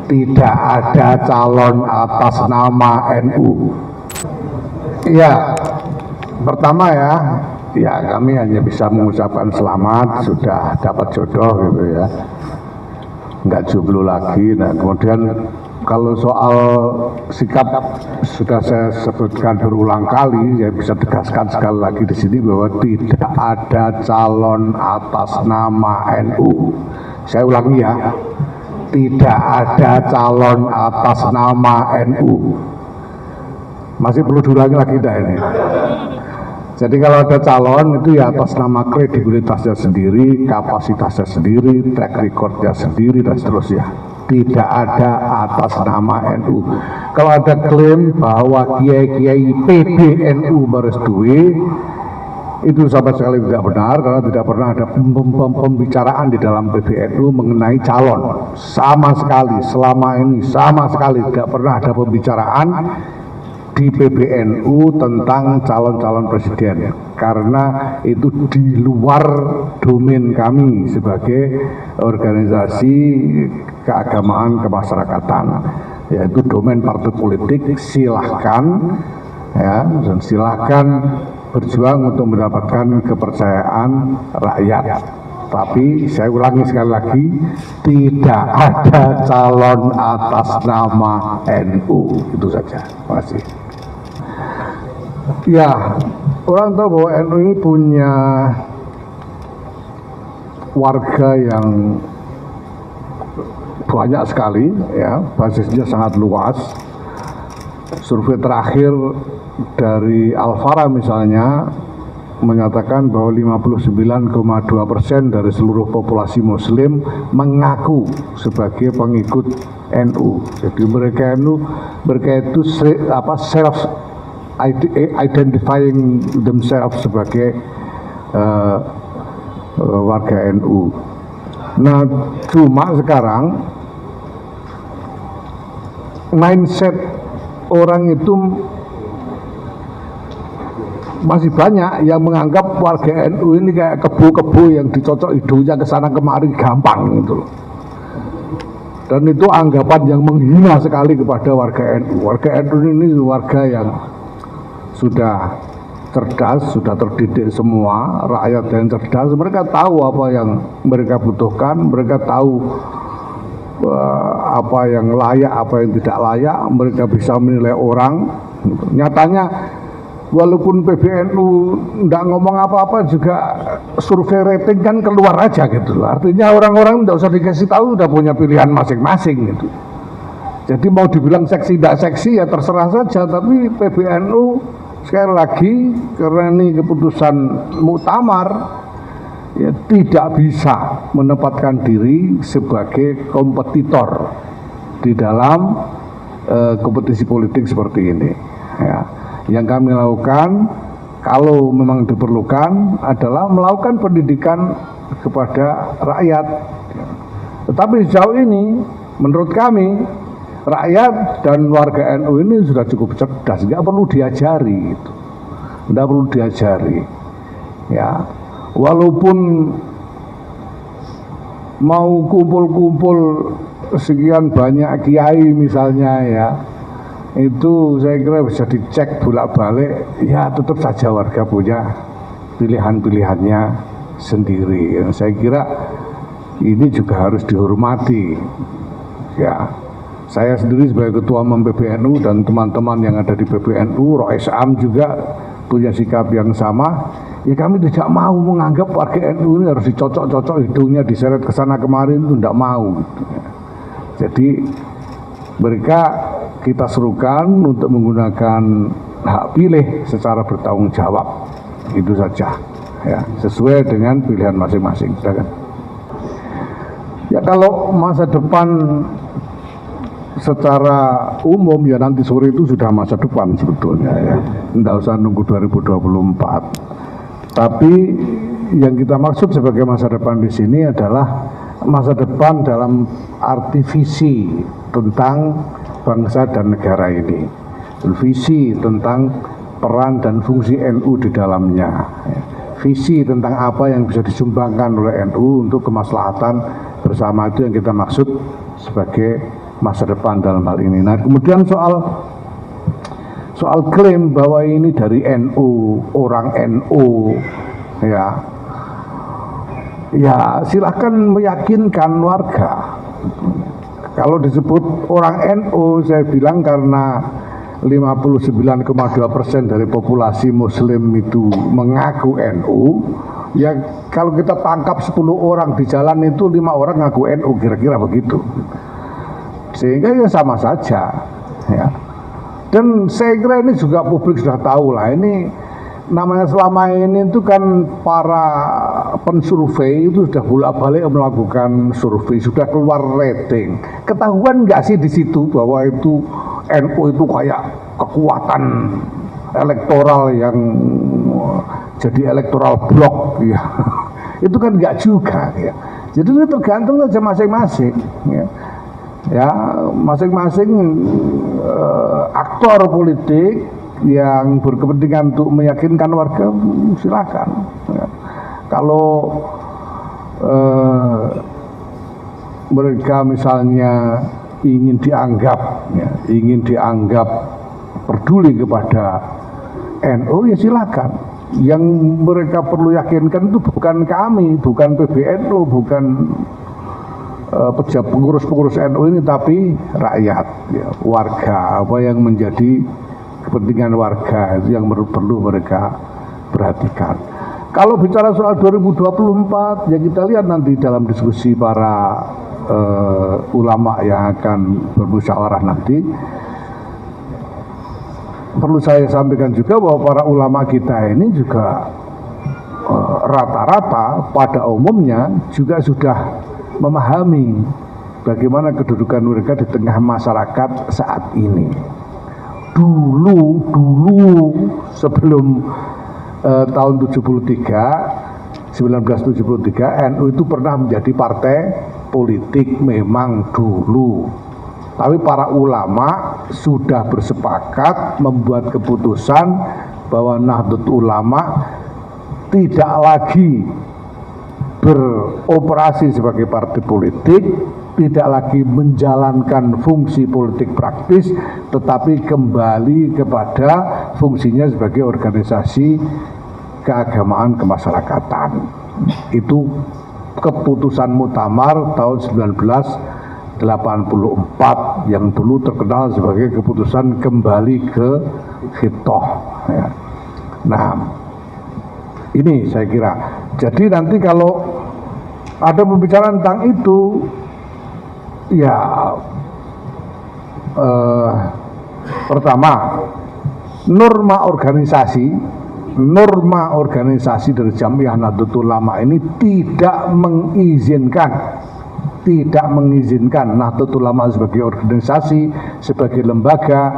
tidak ada calon atas nama NU. Ya, pertama ya kami hanya bisa mengucapkan selamat sudah dapat jodoh gitu ya, nggak jomblo lagi. Nah kemudian kalau soal sikap sudah saya sebutkan berulang kali, saya bisa tegaskan sekali lagi di sini bahwa tidak ada calon atas nama NU. Saya ulangi ya, tidak ada calon atas nama NU. Masih perlu diulangi lagi dah ini. Jadi kalau ada calon itu ya atas nama kredibilitasnya sendiri, kapasitasnya sendiri, track recordnya sendiri dan seterusnya. Tidak ada atas nama NU. Kalau ada klaim bahwa kiai-kiai PBNU merestui, itu sama sekali tidak benar, karena tidak pernah ada pembicaraan di dalam PBNU mengenai calon. Sama sekali, selama ini sama sekali tidak pernah ada pembicaraan di PBNU tentang calon-calon presiden, karena itu di luar domain kami sebagai organisasi keagamaan kemasyarakatan, yaitu domain partai politik. Silahkan ya, dan silahkan berjuang untuk mendapatkan kepercayaan rakyat. Tapi saya ulangi sekali lagi, tidak ada calon atas nama NU. Itu saja. Terima kasih. Ya, orang tahu bahwa NU ini punya warga yang banyak sekali, ya, basisnya sangat luas. Survei terakhir dari Alfara misalnya menyatakan bahwa 59,2% dari seluruh populasi Muslim mengaku sebagai pengikut NU. Jadi mereka itu self identifying themselves sebagai warga NU. Nah, cuma sekarang mindset orang itu masih banyak yang menganggap warga NU ini kayak kebo-kebo yang dicocok hidungnya ke sana kemari gampang gitu loh. Dan itu anggapan yang menghina sekali kepada warga NU. Warga NU ini warga yang sudah cerdas, sudah terdidik semua, rakyat yang cerdas. Mereka tahu apa yang mereka butuhkan, mereka tahu apa yang layak, apa yang tidak layak. Mereka bisa menilai orang. Nyatanya walaupun PBNU tidak ngomong apa-apa juga survei rating kan keluar aja gitu. Artinya orang-orang tidak usah dikasih tahu, udah punya pilihan masing-masing gitu. Jadi mau dibilang seksi tidak seksi ya terserah saja. Tapi PBNU sekali lagi, karena ini keputusan muktamar, ya tidak bisa menempatkan diri sebagai kompetitor di dalam kompetisi politik seperti ini. Ya. Yang kami lakukan, kalau memang diperlukan, adalah melakukan pendidikan kepada rakyat. Tetapi sejauh ini, menurut kami, rakyat dan warga NU ini sudah cukup cerdas, nggak perlu diajari, gitu. Nggak perlu diajari. Ya, walaupun mau kumpul-kumpul sekian banyak kiai misalnya ya, itu saya kira bisa dicek bolak-balik, ya tetap saja warga punya pilihan-pilihannya sendiri. Saya kira ini juga harus dihormati. Ya, saya sendiri sebagai ketua umum PBNU dan teman-teman yang ada di PBNU, Rois Am juga punya sikap yang sama. Ya kami tidak mau menganggap warga NU ini harus dicocok-cocok hidungnya, diseret ke sana kemarin, itu tidak mau. Jadi mereka kita serukan untuk menggunakan hak pilih secara bertanggung jawab, itu saja ya, sesuai dengan pilihan masing-masing. Ya kalau masa depan secara umum ya nanti sore itu sudah masa depan sebetulnya ya, tidak usah nunggu 2024. Tapi yang kita maksud sebagai masa depan di sini adalah masa depan dalam arti visi tentang bangsa dan negara ini, visi tentang peran dan fungsi NU di dalamnya, visi tentang apa yang bisa disumbangkan oleh NU untuk kemaslahatan bersama, itu yang kita maksud sebagai masa depan dalam hal ini. Nah, kemudian soal klaim bahwa ini dari NU, orang NU, ya silahkan meyakinkan warga. Kalau disebut orang NU, saya bilang karena 59,2% dari populasi Muslim itu mengaku NU, ya kalau kita tangkap 10 orang di jalan itu 5 orang ngaku NU, kira-kira begitu. Sehingga ya sama saja, ya. Dan saya kira ini juga publik sudah tahu lah, ini namanya selama ini itu kan para pensurvei itu sudah bolak-balik melakukan survei, sudah keluar rating. Ketahuan nggak sih di situ bahwa itu NU itu kayak kekuatan elektoral yang jadi elektoral blok, ya. Itu kan nggak juga, ya. Jadi itu tergantung aja masing-masing, ya. Ya, masing-masing aktor politik yang berkepentingan untuk meyakinkan warga, silakan. Ya. Kalau mereka misalnya ingin dianggap peduli kepada NU, ya silakan. Yang mereka perlu yakinkan itu bukan kami, bukan PBNU, bukan pengurus-pengurus NU ini, tapi rakyat, ya, warga. Apa yang menjadi kepentingan warga itu yang perlu mereka perhatikan. Kalau bicara soal 2024, ya kita lihat nanti dalam diskusi para ulama yang akan bermusyawarah nanti. Perlu saya sampaikan juga bahwa para ulama kita ini juga rata-rata pada umumnya juga sudah memahami bagaimana kedudukan mereka di tengah masyarakat saat ini. Dulu sebelum tahun 1973 NU itu pernah menjadi partai politik memang dulu. Tapi para ulama sudah bersepakat membuat keputusan bahwa Nahdlatul Ulama tidak lagi beroperasi sebagai partai politik, tidak lagi menjalankan fungsi politik praktis, tetapi kembali kepada fungsinya sebagai organisasi keagamaan kemasyarakatan. Itu keputusan Muktamar tahun 1984 yang dulu terkenal sebagai keputusan kembali ke Khitoh, ya. Nah, ini saya kira. Jadi nanti kalau ada pembicaraan tentang itu, ya pertama, norma organisasi dari Jamiah Nahdlatul Ulama ini tidak mengizinkan Nahdlatul Ulama sebagai organisasi, sebagai lembaga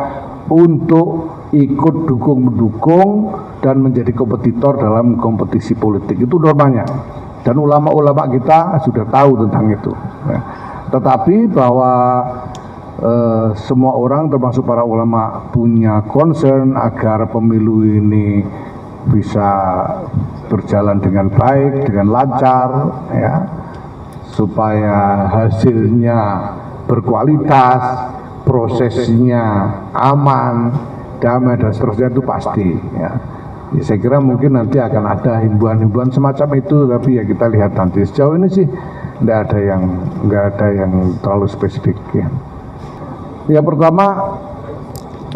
untuk ikut dukung-mendukung dan menjadi kompetitor dalam kompetisi politik. Itu normanya. Dan ulama-ulama kita sudah tahu tentang itu, ya. Tetapi bahwa semua orang termasuk para ulama punya concern agar pemilu ini bisa berjalan dengan baik, dengan lancar, ya, supaya hasilnya berkualitas, prosesnya aman, damai dan seterusnya, itu pasti, ya. Ya, saya kira mungkin nanti akan ada himbauan-himbauan semacam itu, tapi ya kita lihat nanti. Sejauh ini sih nggak ada yang terlalu spesifik, ya. Ya, pertama,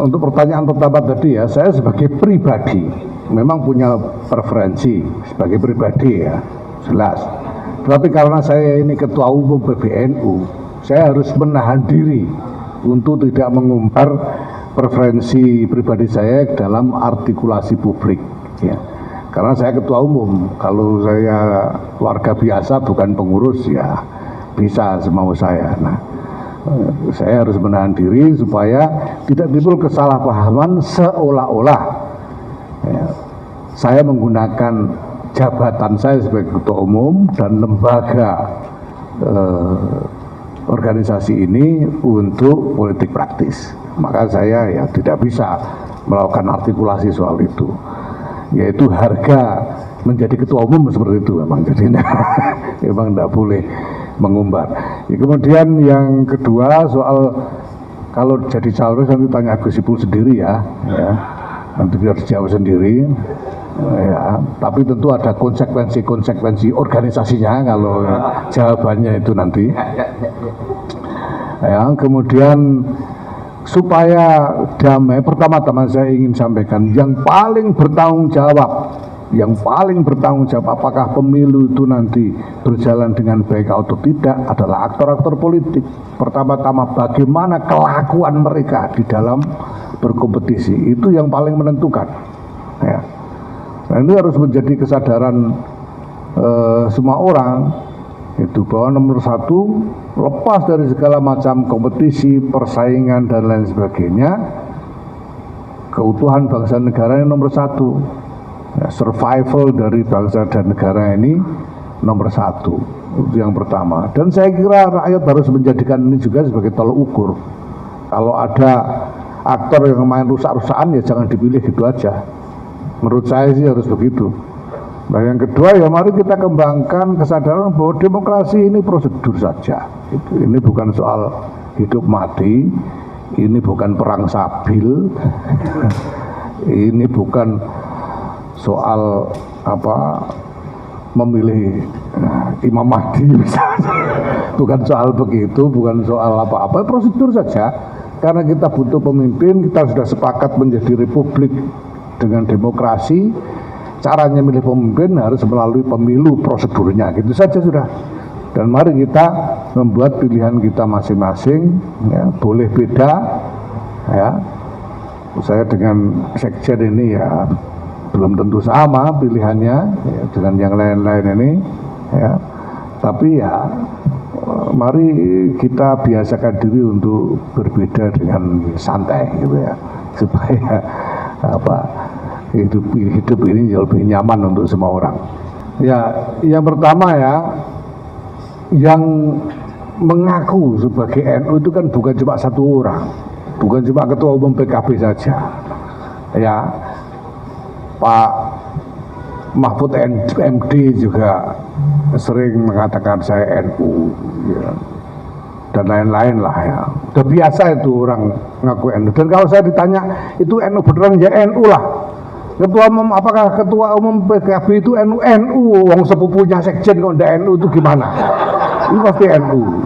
untuk pertanyaan pertama tadi, ya, saya sebagai pribadi memang punya preferensi sebagai pribadi, ya, jelas. Tapi karena saya ini ketua umum PBNU, saya harus menahan diri untuk tidak mengumbar preferensi pribadi saya dalam artikulasi publik, ya. Karena saya ketua umum. Kalau saya warga biasa bukan pengurus, ya bisa semau saya. Nah, saya harus menahan diri supaya tidak timbul kesalahpahaman seolah-olah, ya, saya menggunakan jabatan saya sebagai ketua umum dan lembaga organisasi ini untuk politik praktis. Maka saya ya tidak bisa melakukan artikulasi soal itu, yaitu harga menjadi ketua umum seperti itu memang. Jadi memang tidak boleh mengumbar. Ya, kemudian yang kedua soal kalau jadi calon nanti tanya Gus Ipul sendiri ya, nanti biar dijawab sendiri. Ya, tapi tentu ada konsekuensi organisasinya kalau jawabannya itu nanti. Ya, kemudian supaya damai, pertama-tama saya ingin sampaikan yang paling bertanggung jawab apakah pemilu itu nanti berjalan dengan baik atau tidak adalah aktor-aktor politik. Pertama-tama bagaimana kelakuan mereka di dalam berkompetisi, itu yang paling menentukan ya. Nah, ini harus menjadi kesadaran semua orang itu bahwa nomor satu, lepas dari segala macam kompetisi, persaingan dan lain sebagainya, keutuhan bangsa negara ini nomor satu ya, survival dari bangsa dan negara ini nomor satu, itu yang pertama. Dan saya kira rakyat harus menjadikan ini juga sebagai tolak ukur. Kalau ada aktor yang main rusak-rusakan ya jangan dipilih gitu aja. Menurut saya sih harus begitu. Nah yang kedua ya mari kita kembangkan kesadaran bahwa demokrasi ini prosedur saja. Ini bukan soal hidup mati, ini bukan perang sabil, ini bukan soal memilih Imam Mahdi misalnya. Bukan soal begitu, bukan soal apa-apa, prosedur saja. Karena kita butuh pemimpin, kita sudah sepakat menjadi republik dengan demokrasi, caranya milih pemimpin harus melalui pemilu, prosedurnya gitu saja sudah. Dan mari kita membuat pilihan kita masing-masing ya, boleh beda ya. Saya dengan sekjen ini ya belum tentu sama pilihannya ya, dengan yang lain-lain ini ya. Tapi ya mari kita biasakan diri untuk berbeda dengan santai gitu ya, supaya hidup ini lebih nyaman untuk semua orang. Ya, yang pertama ya, yang mengaku sebagai NU itu kan bukan cuma satu orang, bukan cuma ketua umum PKB saja. Ya, Pak Mahfud MD juga sering mengatakan saya NU, ya, dan lain-lain lah ya. Udah biasa itu orang ngaku NU. Dan kalau saya ditanya itu NU beneran ya NU lah. Ketua umum, apakah ketua umum PKB itu NU? Wong sepupunya sekjen kok ndak NU itu gimana? Ini pasti NU.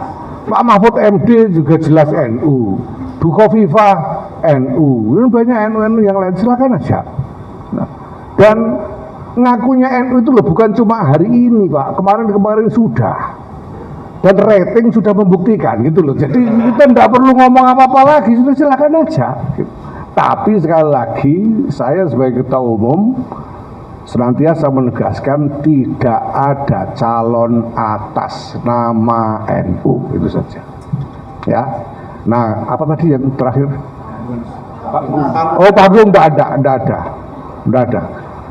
Pak Mahfud MD juga jelas NU. Bu Khofifah NU. Ini banyak NU yang lain, silakan aja. Nah, dan ngakunya NU itu loh bukan cuma hari ini Pak, kemarin sudah. Dan rating sudah membuktikan gitu loh. Jadi kita tidak perlu ngomong apa-apa lagi, sudah silakan aja. Tapi sekali lagi saya sebagai ketua umum senantiasa menegaskan tidak ada calon atas nama NU, itu saja. Ya. Nah, apa tadi yang terakhir? Oh, panggung tidak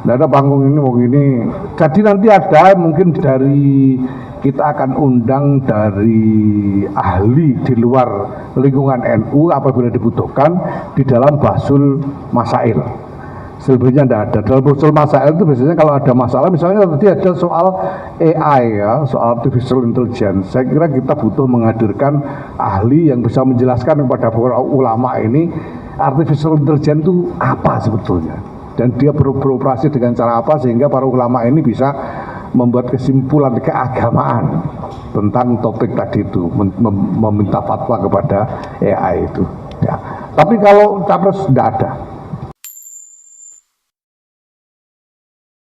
ada panggung ini. Jadi nanti ada mungkin dari kita akan undang dari ahli di luar lingkungan NU apabila dibutuhkan di dalam Basul Masail. Selebihnya tidak ada. Dalam Basul Masail itu biasanya kalau ada masalah, misalnya tadi ada soal AI ya, soal artificial intelligence. Saya kira kita butuh menghadirkan ahli yang bisa menjelaskan kepada para ulama ini artificial intelligence itu apa sebetulnya. Dan dia beroperasi dengan cara apa sehingga para ulama ini bisa membuat kesimpulan keagamaan tentang topik tadi itu, meminta fatwa kepada AI itu. Ya. Tapi kalau capres tidak ada.